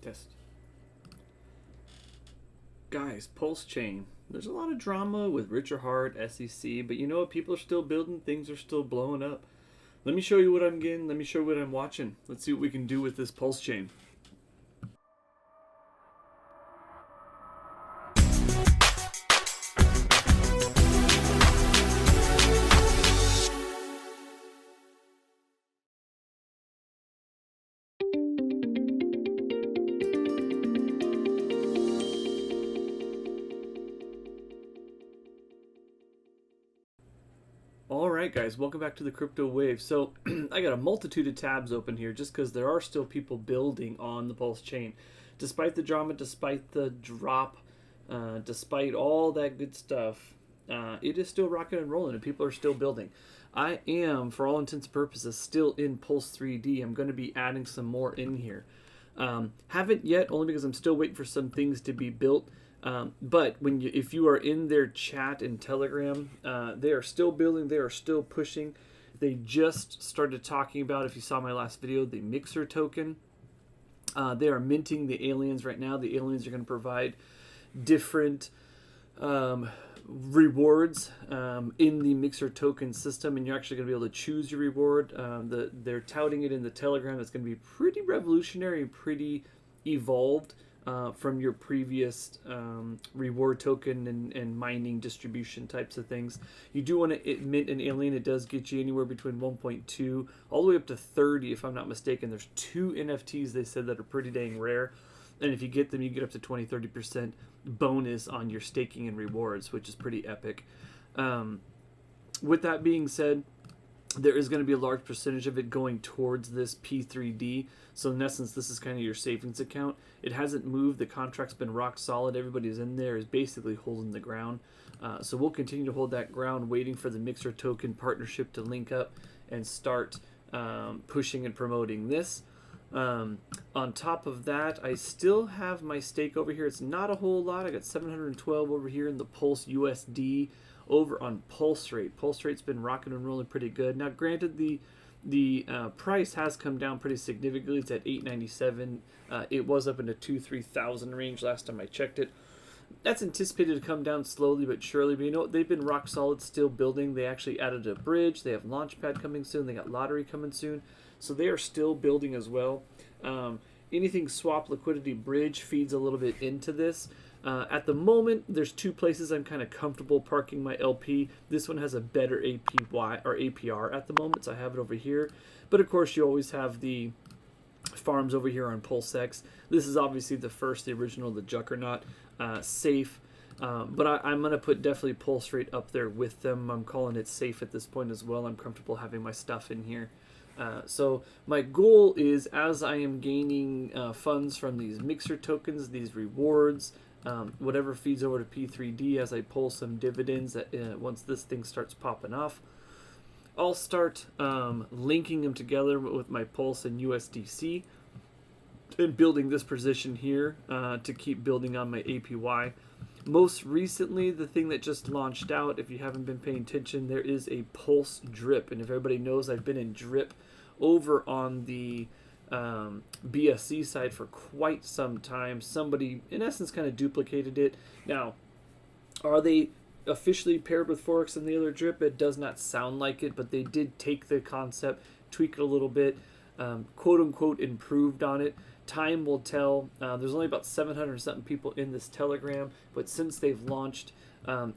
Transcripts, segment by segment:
Test. Guys, Pulse Chain. There's a lot of drama with Richard Hart, SEC, but you know what? People are still building. Things are still blowing up. Let me show you what I'm getting. Let me show you what I'm watching. Let's see what we can do with this Pulse Chain. Alright guys, welcome back to the Crypto Wave. So I got a multitude of tabs open here just because there are still people building on the Pulse chain. Despite the drama, despite the drop, despite all that good stuff, it is still rocking and rolling and people are still building. I am, for all intents and purposes, still in Pulse3D. I'm going to be adding some more in here. Haven't yet, only because I'm still waiting for some things to be built. But if you are in their chat and Telegram, they are still building. They are still pushing. They just started talking about, if you saw my last video, the Mixer token. They are minting the aliens right now. The aliens are going to provide different rewards in the Mixer token system, and you're actually going to be able to choose your reward. They're touting it in the Telegram. It's going to be pretty revolutionary, pretty evolved. From your previous reward token and mining distribution types of things. You do want to mint an alien. It does get you anywhere between 1.2 all the way up to 30 if I'm not mistaken. There's 2 NFTs they said that are pretty dang rare. And if you get them, you get up to 20-30% bonus on your staking and rewards, which is pretty epic. With that being said, there is going to be a large percentage of it going towards this P3D. So in essence, this is kind of your savings account. It hasn't moved. The contract's been rock solid. Everybody's in there is basically holding the ground. So we'll continue to hold that ground, waiting for the Mixer token partnership to link up and start pushing and promoting this. On top of that, I still have my stake over here. It's not a whole lot. I got 712 over here in the Pulse USD. Over on Pulse Rate. Pulse Rate's been rocking and rolling pretty good. Now, granted, the price has come down pretty significantly. It's at 897. It was up in the 2,000-3,000 range last time I checked it. That's anticipated to come down slowly but surely. But you know, they've been rock solid, still building. They actually added a bridge. They have Launchpad coming soon. They got Lottery coming soon. So they are still building as well. Anything swap liquidity bridge feeds a little bit into this. At the moment, there's 2 places I'm kind of comfortable parking my LP. This one has a better APY or APR at the moment, so I have it over here. But of course, you always have the farms over here on PulseX. This is obviously the original, the Juggernaut, safe. But I'm going to put definitely Pulse Rate up there with them. I'm calling it safe at this point as well. I'm comfortable having my stuff in here. So my goal is, as I am gaining funds from these Mixer tokens, these rewards, whatever feeds over to P3D as I pull some dividends once this thing starts popping off, I'll start linking them together with my Pulse and USDC and building this position here to keep building on my APY. Most recently, the thing that just launched out, if you haven't been paying attention, there is a Pulse-Drip. And if everybody knows, I've been in Drip over on the BSC side for quite some time. Somebody, in essence, kind of duplicated it. Now, are they officially paired with Forex and the other Drip? It does not sound like it, but they did take the concept, tweak it a little bit, quote-unquote improved on it. Time will tell. There's only about 700 something people in this Telegram, but since they've launched,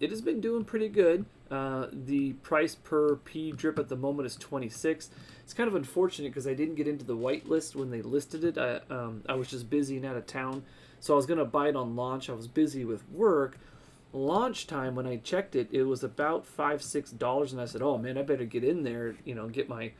it has been doing pretty good. The price per Pdrip at the moment is 26. It's kind of unfortunate because I didn't get into the whitelist when they listed it. I was just busy and out of town, so I was going to buy it on launch. I was busy with work. Launch time, when I checked it, it was about $5-6, and I said, "Oh man, I better get in there, get my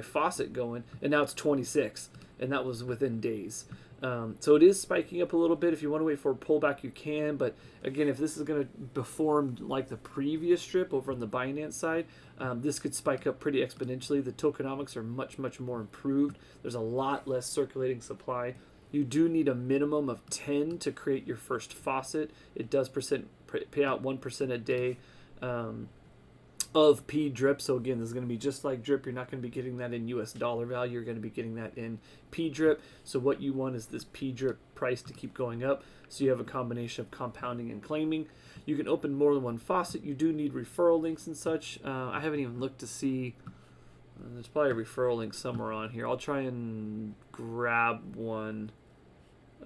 faucet going." And now it's 26, and that was within days. So it is spiking up a little bit. If you want to wait for a pullback, you can. But again, if this is going to perform like the previous strip over on the Binance side, this could spike up pretty exponentially. The tokenomics are much, much more improved. There's a lot less circulating supply. You do need a minimum of 10 to create your first faucet. It does pay out 1% a day. of Pdrip. So again, this is going to be just like Drip. You're not going to be getting that in US dollar value. You're going to be getting that in Pdrip. So what you want is this Pdrip price to keep going up. So you have a combination of compounding and claiming. You can open more than one faucet. You do need referral links and such. I haven't even looked to see. There's probably a referral link somewhere on here. I'll try and grab one.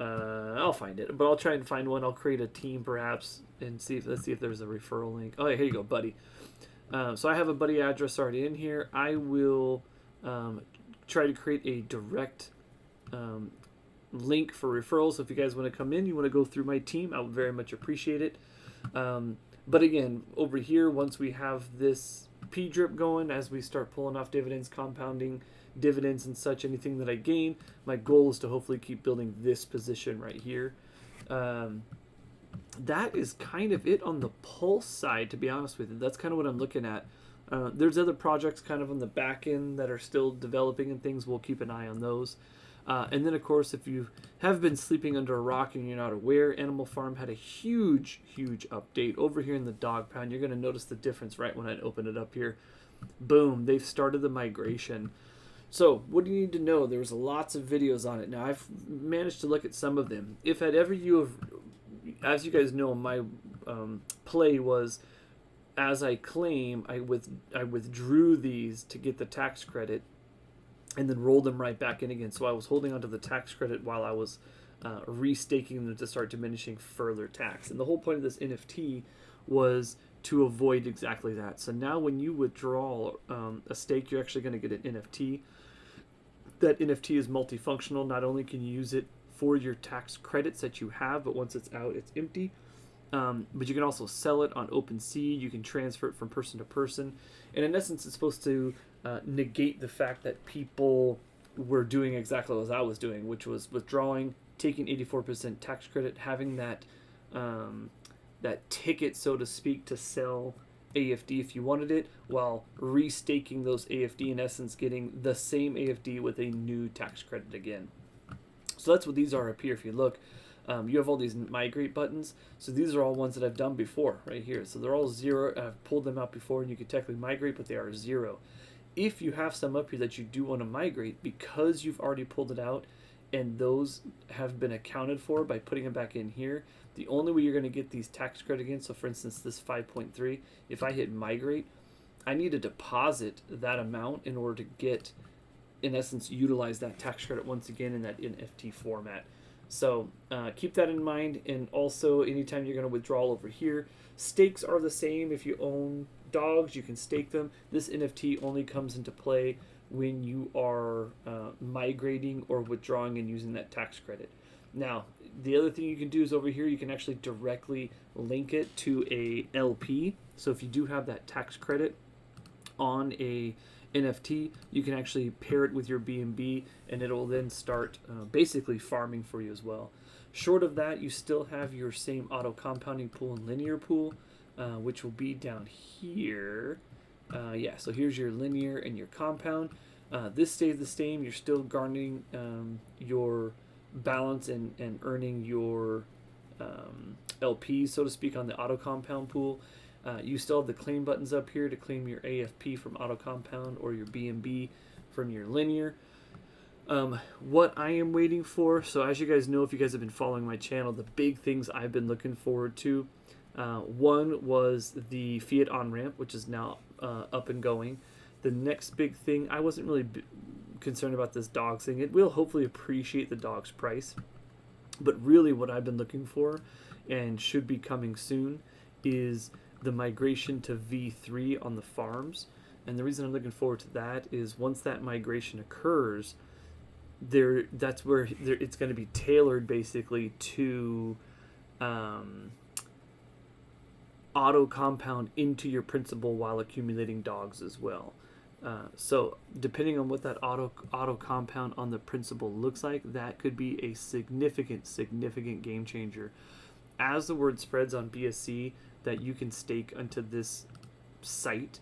I'll find it, but I'll try and find one. I'll create a team perhaps and see if, let's see if there's a referral link. Oh, yeah, here you go, buddy. So I have a buddy address already in here. I will try to create a direct link for referrals. So if you guys want to come in, you want to go through my team, I would very much appreciate it. But again, over here, once we have this Pdrip going, as we start pulling off dividends, compounding dividends and such, anything that I gain, my goal is to hopefully keep building this position right here. That is kind of it on the Pulse side, to be honest with you. That's kind of what I'm looking at. There's other projects kind of on the back end that are still developing and things. We'll keep an eye on those. And then, of course, if you have been sleeping under a rock and you're not aware, Animal Farm had a huge, huge update. Over here in the dog pound, you're going to notice the difference right when I open it up here. Boom, they've started the migration. So what do you need to know? There's lots of videos on it. Now, I've managed to look at some of them. If at ever you have, as you guys know, my play was, as I claim, I withdrew these to get the tax credit and then rolled them right back in again. So I was holding onto the tax credit while I was restaking them to start diminishing further tax. And the whole point of this NFT was to avoid exactly that. So now when you withdraw a stake, you're actually going to get an NFT. That NFT is multifunctional. Not only can you use it for your tax credits that you have, but once it's out, it's empty. But you can also sell it on OpenSea. You can transfer it from person to person. And in essence, it's supposed to negate the fact that people were doing exactly as I was doing, which was withdrawing, taking 84% tax credit, having that that ticket, so to speak, to sell AFD if you wanted it, while restaking those AFD, in essence, getting the same AFD with a new tax credit again. So that's what these are up here. If you look, you have all these migrate buttons. So these are all ones that I've done before right here. So they're all 0. I've pulled them out before, and you can technically migrate, but they are 0. If you have some up here that you do want to migrate, because you've already pulled it out and those have been accounted for by putting them back in here, the only way you're going to get these tax credit again, so for instance this 5.3, if I hit migrate, I need to deposit that amount in order to get, in essence, utilize that tax credit once again in that NFT format. So keep that in mind. And also, anytime you're going to withdraw over here, stakes are the same. If you own dogs, you can stake them. This NFT only comes into play when you are migrating or withdrawing and using that tax credit. Now, the other thing you can do is over here, you can actually directly link it to a LP. So if you do have that tax credit on a NFT, you can actually pair it with your BNB, and it'll then start basically farming for you as well. Short of that, you still have your same auto compounding pool and linear pool, which will be down here. Yeah, so here's your linear and your compound. This stays the same. You're still garnering your balance and earning your LPs, so to speak, on the auto compound pool. You still have the claim buttons up here to claim your AFP from auto compound or your BNB from your linear. What I am waiting for, so as you guys know, if you guys have been following my channel, the big things I've been looking forward to, one was the fiat on-ramp, which is now up and going. The next big thing, I wasn't really concerned about this dogs thing. It will hopefully appreciate the dog's price. But really what I've been looking for, and should be coming soon, is the migration to V3 on the farms. And the reason I'm looking forward to that is once that migration occurs, that's where it's going to be tailored basically to auto compound into your principal while accumulating dogs as well. So depending on what that auto compound on the principal looks like, that could be a significant game changer. As the word spreads on BSC that you can stake onto this site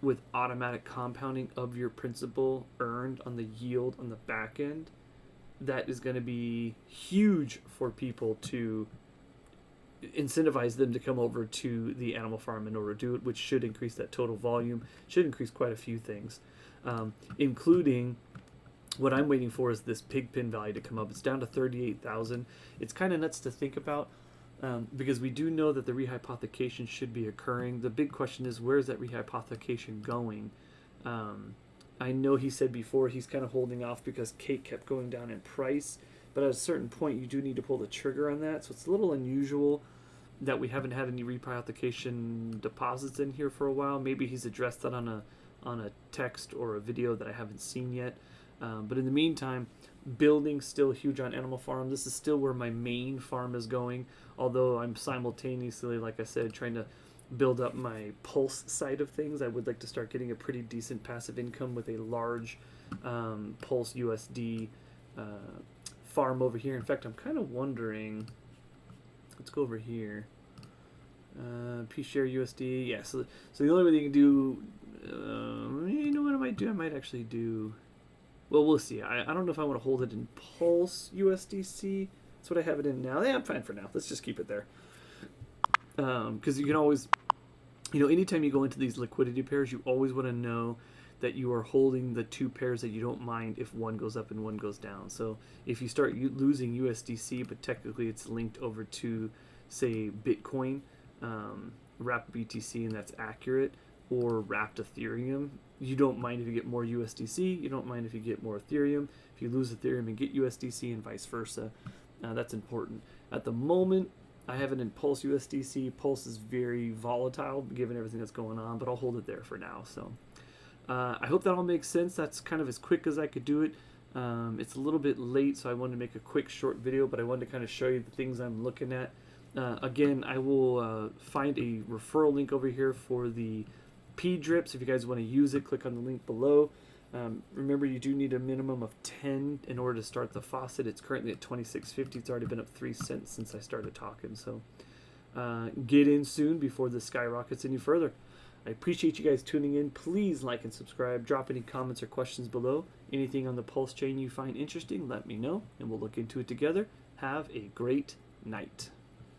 with automatic compounding of your principal earned on the yield on the back end, that is going to be huge for people to incentivize them to come over to the animal farm in order to do it, which should increase that total volume, should increase quite a few things, including what I'm waiting for is this pig pin value to come up. It's down to 38,000. It's kind of nuts to think about because we do know that the rehypothecation should be occurring. The big question is, where is that rehypothecation going? I know he said before he's kind of holding off because cake kept going down in price, but at a certain point you do need to pull the trigger on that. So it's a little unusual that we haven't had any rehypothecation deposits in here for a while. Maybe he's addressed that on a text or a video that I haven't seen yet. But in the meantime, building still huge on Animal Farm. This is still where my main farm is going, although I'm simultaneously, like I said, trying to build up my Pulse side of things. I would like to start getting a pretty decent passive income with a large Pulse USD farm over here. In fact, I'm kind of wondering, let's go over here. P-share USD. Yeah, so the only way that you can do, you know what I might do? I might actually do, well, we'll see. I don't know if I want to hold it in Pulse USDC. That's what I have it in now. Yeah, I'm fine for now. Let's just keep it there. Because you can always, anytime you go into these liquidity pairs, you always want to know that you are holding the two pairs that you don't mind if one goes up and one goes down. So if you start losing USDC, but technically it's linked over to, say, Bitcoin, wrapped BTC, and that's accurate, or wrapped Ethereum, you don't mind if you get more USDC, you don't mind if you get more Ethereum. If you lose Ethereum and get USDC and vice versa, that's important. At the moment, I have it in Pulse USDC. Pulse is very volatile given everything that's going on, but I'll hold it there for now. So I hope that all makes sense. That's kind of as quick as I could do it. It's a little bit late, so I wanted to make a quick short video, but I wanted to kind of show you the things I'm looking at. Again, I will find a referral link over here for the Pdrip. So if you guys want to use it, click on the link below. Remember, you do need a minimum of 10 in order to start the faucet. It's currently at $26.50. It's already been up 3 cents since I started talking. So get in soon before this skyrockets any further. I appreciate you guys tuning in. Please like and subscribe. Drop any comments or questions below. Anything on the Pulse chain you find interesting, let me know, and we'll look into it together. Have a great night.